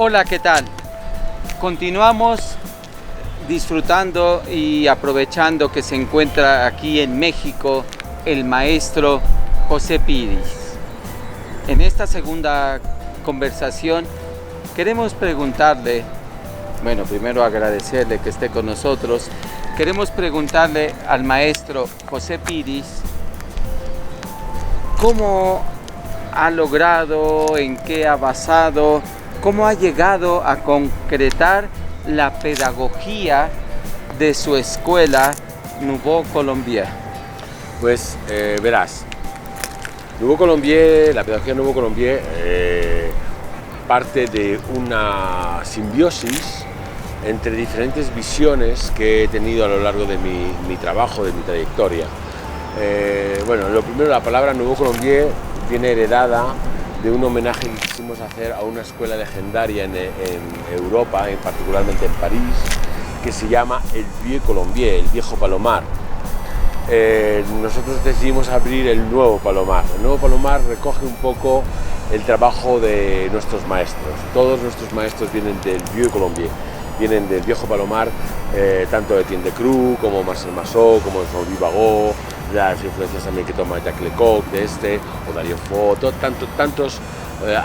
Hola, ¿qué tal? Continuamos disfrutando y aprovechando que se encuentra aquí en México el maestro José Piris. En esta segunda conversación queremos preguntarle, bueno, primero agradecerle que esté con nosotros. Queremos preguntarle al maestro José Piris cómo ha logrado, en qué ha basado, cómo ha llegado a concretar la pedagogía de su escuela Nouveau Colombier. Pues verás, Nouveau Colombier, la pedagogía Nouveau Colombier parte de una simbiosis entre diferentes visiones que he tenido a lo largo de mi trabajo, de mi trayectoria. Bueno, lo primero, la palabra Nouveau Colombier viene heredada de un homenaje que quisimos hacer a una escuela legendaria en Europa, particularmente en París, que se llama el Vieux Colombier, el Viejo Palomar. Nosotros decidimos abrir el Nuevo Palomar. El Nuevo Palomar recoge un poco el trabajo de nuestros maestros. Todos nuestros maestros vienen del Vieux Colombier, vienen del Viejo Palomar, tanto Etienne Decroux como Marcel Marceau, como Jean-Louis Bagot, las influencias también que toma Jacques Lecoq o Dario Fo, tantos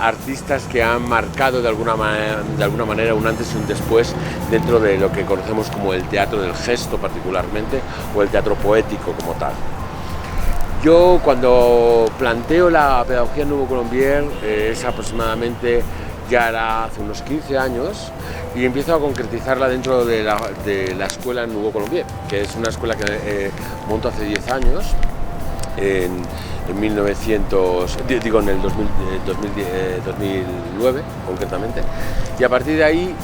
artistas que han marcado de alguna manera un antes y un después dentro de lo que conocemos como el teatro del gesto particularmente, o el teatro poético como tal. Yo cuando planteo la pedagogía Nouveau Colombier es aproximadamente, ya era hace unos 15 años, y empiezo a concretizarla dentro de la escuela Nouveau Colombier, que es una escuela que monto hace 10 años, en el 2009 concretamente, y a partir de ahí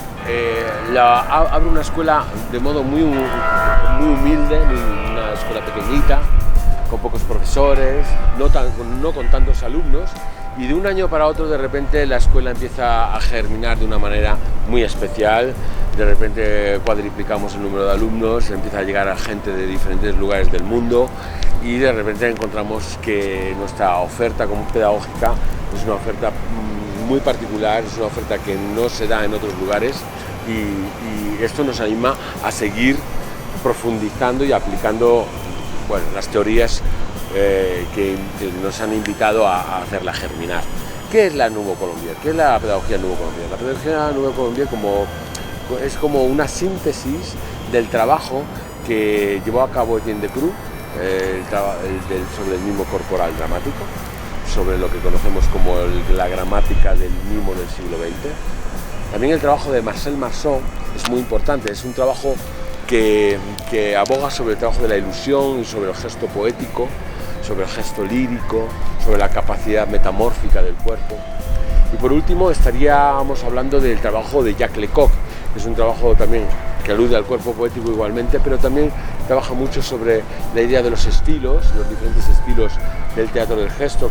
abro una escuela de modo muy humilde, una escuela pequeñita, con pocos profesores, no con tantos alumnos, y de un año para otro de repente la escuela empieza a germinar de una manera muy especial. De repente cuadriplicamos el número de alumnos, empieza a llegar a gente de diferentes lugares del mundo, y de repente encontramos que nuestra oferta como pedagógica es una oferta muy particular, es una oferta que no se da en otros lugares, y esto nos anima a seguir profundizando y aplicando, bueno, las teorías que nos han invitado a hacerla germinar. ¿Qué es la Nouveau Colombier? ¿Qué es la pedagogía Nouveau Colombier? La pedagogía Nouveau Colombier es como una síntesis del trabajo que llevó a cabo Etienne Decroux, sobre el mimo corporal dramático, sobre lo que conocemos como la gramática del mimo del siglo XX. También el trabajo de Marcel Marceau es muy importante, es un trabajo que aboga sobre el trabajo de la ilusión y sobre el gesto poético, sobre el gesto lírico, sobre la capacidad metamórfica del cuerpo. Y por último estaríamos hablando del trabajo de Jacques Lecoq, que es un trabajo también que alude al cuerpo poético igualmente, pero también trabaja mucho sobre la idea de los estilos, los diferentes estilos del teatro del gesto,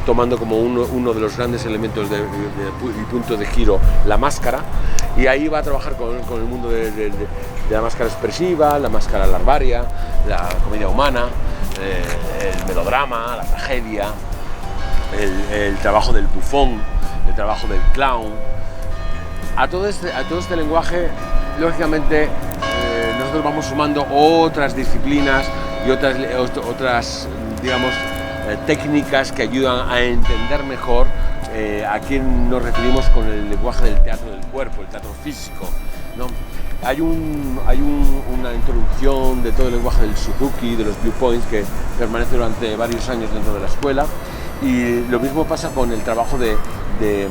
tomando como uno de los grandes elementos y punto de giro la máscara, y ahí va a trabajar con el mundo de la máscara expresiva, la máscara larvaria, la comedia humana, el melodrama, la tragedia, el trabajo del bufón, el trabajo del clown. A todo este lenguaje, lógicamente, nosotros vamos sumando otras disciplinas y otras digamos, técnicas que ayudan a entender mejor a quién nos referimos con el lenguaje del teatro del cuerpo, el teatro físico, ¿no? Hay una introducción de todo el lenguaje del Suzuki, de los viewpoints, que permanece durante varios años dentro de la escuela, y lo mismo pasa con el trabajo el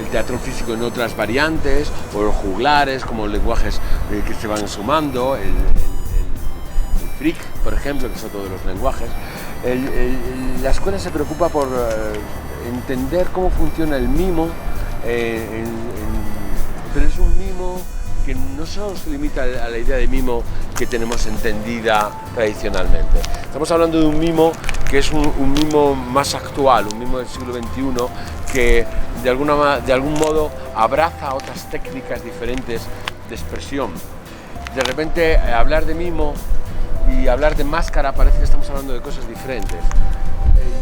teatro físico en otras variantes, o los juglares, como lenguajes que se van sumando, el freak, por ejemplo, que es otro de los lenguajes. La escuela se preocupa por entender cómo funciona el mimo, pero es un mimo que no solo se limita a la idea de mimo que tenemos entendida tradicionalmente. Estamos hablando de un mimo que es un mimo más actual, un mimo del siglo XXI, que de algún modo abraza otras técnicas diferentes de expresión. De repente, hablar de mimo y hablar de máscara parece que estamos hablando de cosas diferentes.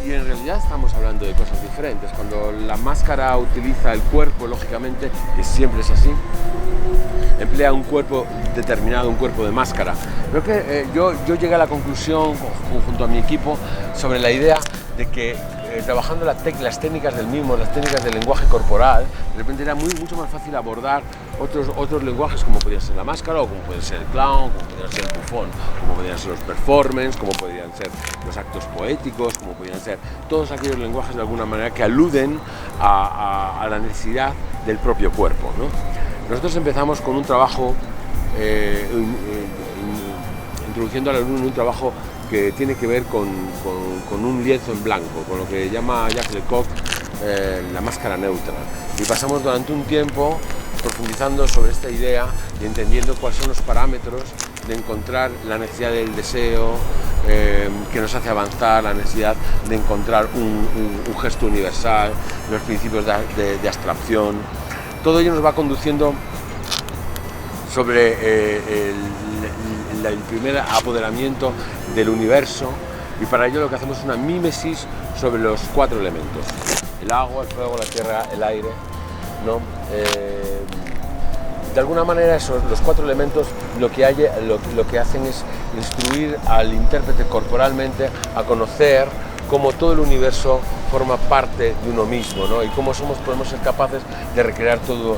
y en realidad estamos hablando de cosas diferentes. Cuando la máscara utiliza el cuerpo, lógicamente, que siempre es así, emplea un cuerpo determinado, un cuerpo de máscara. Creo que yo llegué a la conclusión, junto a mi equipo, sobre la idea de que trabajando las técnicas del mimo, las técnicas del lenguaje corporal, de repente era mucho más fácil abordar otros lenguajes, como podía ser la máscara, o como puede ser el clown, como podría ser el bufón, como podrían ser los performances, como podrían ser los actos poéticos, como podrían ser todos aquellos lenguajes de alguna manera que aluden a la necesidad del propio cuerpo, ¿no? Nosotros empezamos con un trabajo, introduciendo al alumno en un trabajo que tiene que ver con un lienzo en blanco, con lo que llama Jacques Lecoq la máscara neutra. Y pasamos durante un tiempo profundizando sobre esta idea y entendiendo cuáles son los parámetros de encontrar la necesidad del deseo que nos hace avanzar, la necesidad de encontrar un gesto universal, los principios de abstracción. Todo ello nos va conduciendo sobre el primer apoderamiento del universo, y para ello lo que hacemos es una mímesis sobre los 4 elementos: el agua, el fuego, la tierra, el aire, ¿no? De alguna manera los 4 elementos lo que hacen es instruir al intérprete corporalmente a conocer cómo todo el universo forma parte de uno mismo, ¿no? Y cómo podemos ser capaces de recrear todo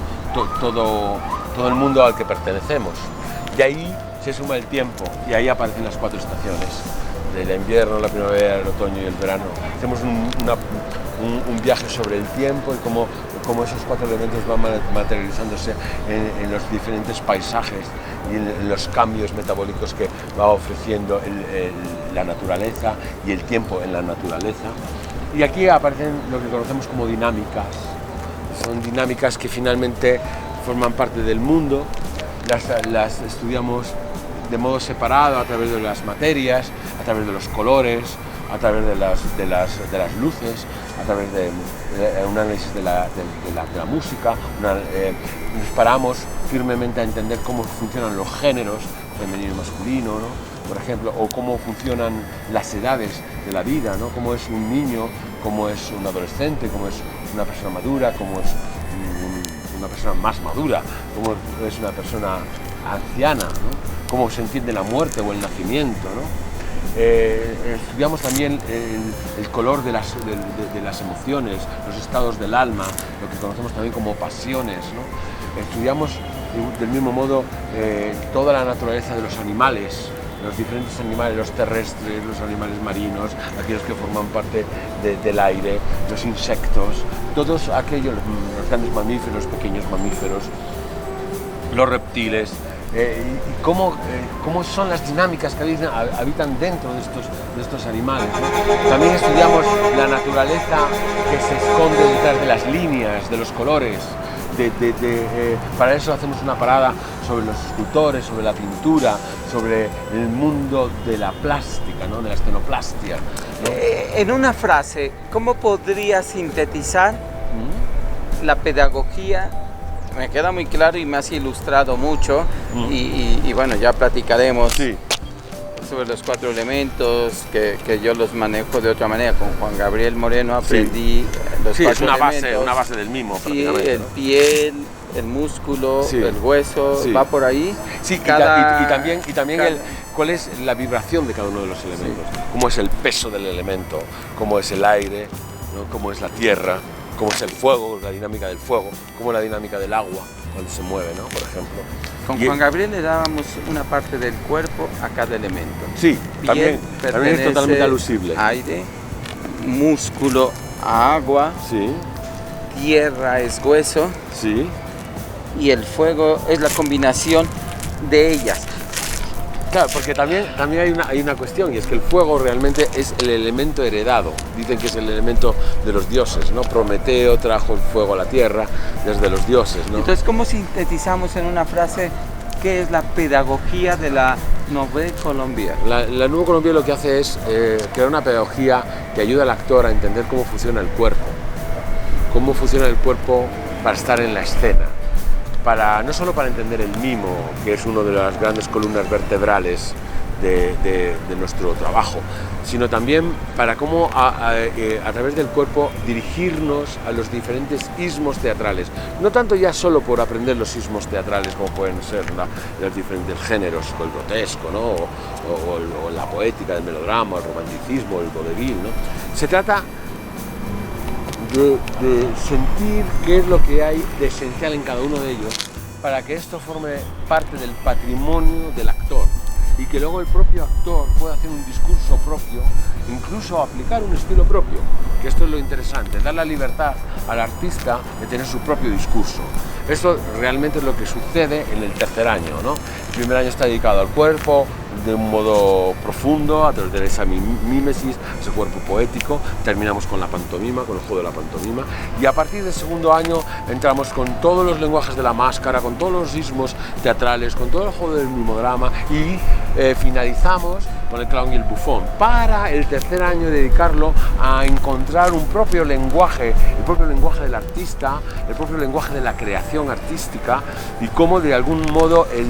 el mundo al que pertenecemos. Y ahí se suma el tiempo, y ahí aparecen las 4 estaciones: el invierno, la primavera, el otoño y el verano. Hacemos un viaje sobre el tiempo y cómo esos 4 elementos van materializándose en los diferentes paisajes y en los cambios metabólicos que va ofreciendo la naturaleza y el tiempo en la naturaleza. Y aquí aparecen lo que conocemos como dinámicas. Son dinámicas que finalmente forman parte del mundo. Las estudiamos de modo separado a través de las materias, a través de los colores, a través de las luces, a través de un análisis de la música. Nos paramos firmemente a entender cómo funcionan los géneros, femenino y masculino, ¿no? Por ejemplo, o cómo funcionan las edades de la vida, ¿no? Cómo es un niño, cómo es un adolescente, cómo es una persona madura, cómo es una persona más madura, cómo es una persona anciana, ¿no? Cómo se entiende la muerte o el nacimiento, ¿no? Estudiamos también el color de las emociones, los estados del alma, lo que conocemos también como pasiones, ¿no? Estudiamos del mismo modo toda la naturaleza de los animales, los diferentes animales, los terrestres, los animales marinos, aquellos que forman parte del aire, los insectos, todos aquellos, los grandes mamíferos, los pequeños mamíferos, los reptiles. Y cómo son las dinámicas que habitan dentro de estos animales, ¿no? También estudiamos la naturaleza que se esconde detrás de las líneas, de los colores. Para eso hacemos una parada sobre los escultores, sobre la pintura, sobre el mundo de la plástica, ¿no? De la escenoplastia, ¿no? En una frase, ¿cómo podría sintetizar la pedagogía? Me queda muy claro y me has ilustrado mucho, y bueno, ya platicaremos sobre los 4 elementos, que yo los manejo de otra manera. Con Juan Gabriel Moreno aprendí los 4 elementos. Es una base del mimo, sí, el piel, el músculo, el hueso, va por ahí. Sí, y también cuál es la vibración de cada uno de los elementos, cómo es el peso del elemento, cómo es el aire, ¿no? Cómo es la tierra, cómo es el fuego, la dinámica del fuego, cómo es la dinámica del agua cuando se mueve, ¿no? Por ejemplo. Con Juan Gabriel le dábamos una parte del cuerpo a cada elemento. Sí, también es totalmente alusible. Aire, músculo a agua, tierra es hueso, y el fuego es la combinación de ellas. Claro, porque también hay una cuestión, y es que el fuego realmente es el elemento heredado. Dicen que es el elemento de los dioses, ¿no? Prometeo trajo el fuego a la tierra desde los dioses, ¿no? Entonces, ¿cómo sintetizamos en una frase qué es la pedagogía de la Nouvelle Colombia? La Nueva Colombia lo que hace es crear una pedagogía que ayuda al actor a entender cómo funciona el cuerpo. Cómo funciona el cuerpo para estar en la escena. No solo para entender el mimo, que es una de las grandes columnas vertebrales de nuestro trabajo, sino también para cómo a través del cuerpo dirigirnos a los diferentes ismos teatrales, no tanto ya solo por aprender los ismos teatrales como pueden ser los diferentes géneros, el grotesco, ¿no? o la poética del melodrama, el romanticismo, el vodevil, ¿no? Se trata de sentir qué es lo que hay de esencial en cada uno de ellos para que esto forme parte del patrimonio del actor y que luego el propio actor pueda hacer un discurso propio, incluso aplicar un estilo propio, que esto es lo interesante, dar la libertad al artista de tener su propio discurso. Esto realmente es lo que sucede en el tercer año, ¿no? El primer año está dedicado al cuerpo, de un modo profundo, a través de esa mímesis, ese cuerpo poético. Terminamos con la pantomima, con el juego de la pantomima, y a partir del segundo año entramos con todos los lenguajes de la máscara, con todos los ismos teatrales, con todo el juego del mimodrama, y finalizamos con el clown y el bufón, para el tercer año dedicarlo a encontrar un propio lenguaje, el propio lenguaje del artista, el propio lenguaje de la creación artística, y cómo de algún modo el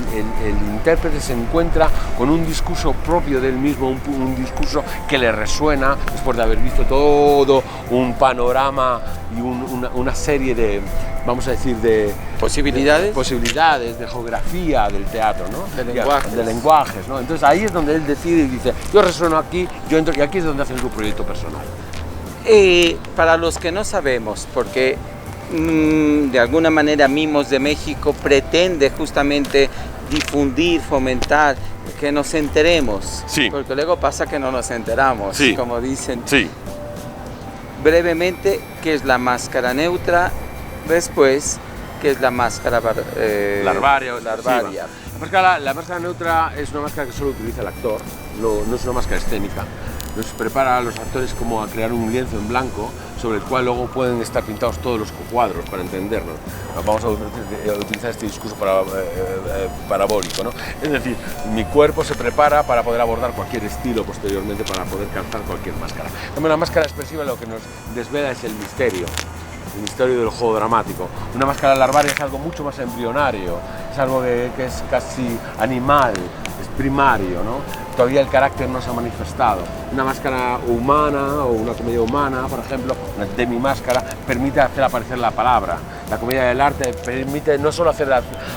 intérprete se encuentra con un discurso propio del mismo, un discurso que le resuena después de haber visto todo un panorama y una serie de, vamos a decir, de posibilidades, de geografía del teatro, ¿no? De lenguajes, ¿no? Entonces ahí es donde él decide y dice, yo resueno aquí, yo entro, y aquí es donde hacen su proyecto personal. Para los que no sabemos, porque de alguna manera Mimos de México pretende justamente difundir, fomentar, que nos enteremos, sí. Porque luego pasa que no nos enteramos, sí. Como dicen. Sí. Brevemente, ¿qué es la máscara neutra? Después, ¿qué es la máscara larvaria? La máscara neutra es una máscara que solo utiliza el actor, no es una máscara escénica. Nos prepara a los actores como a crear un lienzo en blanco sobre el cual luego pueden estar pintados todos los cuadros para entendernos. Vamos a utilizar este discurso parabólico, ¿no? Es decir, mi cuerpo se prepara para poder abordar cualquier estilo posteriormente, para poder calzar cualquier máscara. La máscara expresiva lo que nos desvela es el misterio del juego dramático. Una máscara larvaria es algo mucho más embrionario, es algo que es casi animal, es primario, ¿no? Todavía el carácter no se ha manifestado. Una máscara humana o una comedia humana, por ejemplo, una demimáscara, permite hacer aparecer la palabra. La comedia del arte permite no solo hacer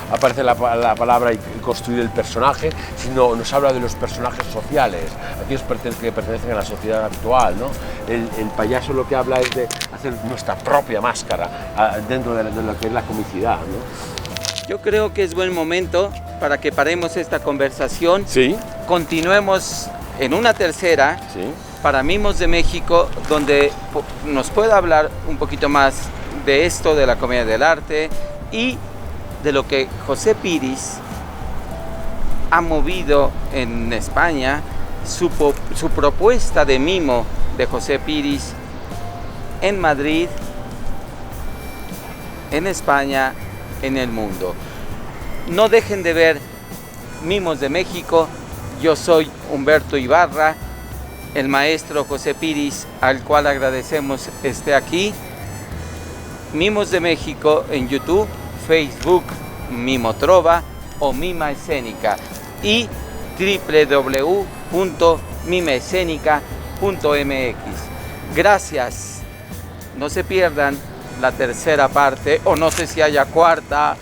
aparecer la palabra y construir el personaje, sino nos habla de los personajes sociales, aquellos que pertenecen a la sociedad actual, ¿no? El payaso lo que habla es de hacer nuestra propia máscara dentro de lo que es la comicidad, ¿no? Yo creo que es buen momento para que paremos esta conversación. Sí. Continuemos en una tercera, sí, para Mimos de México, donde nos pueda hablar un poquito más de esto, de la comedia del arte y de lo que José Piris ha movido en España, su propuesta de mimo de José Piris en Madrid, en España, en el mundo. No dejen de ver Mimos de México. Yo soy Humberto Ibarra, el maestro José Piris, al cual agradecemos esté aquí. Mimos de México en YouTube, Facebook, Mimotrova o Mima Escénica, y www.mimaescenica.mx. Gracias. No se pierdan la tercera parte, o no sé si haya cuarta,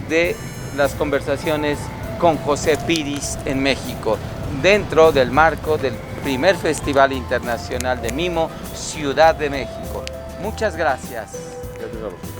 de las conversaciones con José Piris en México, dentro del marco del primer Festival Internacional de Mimo, Ciudad de México. Muchas gracias. Gracias a vosotros.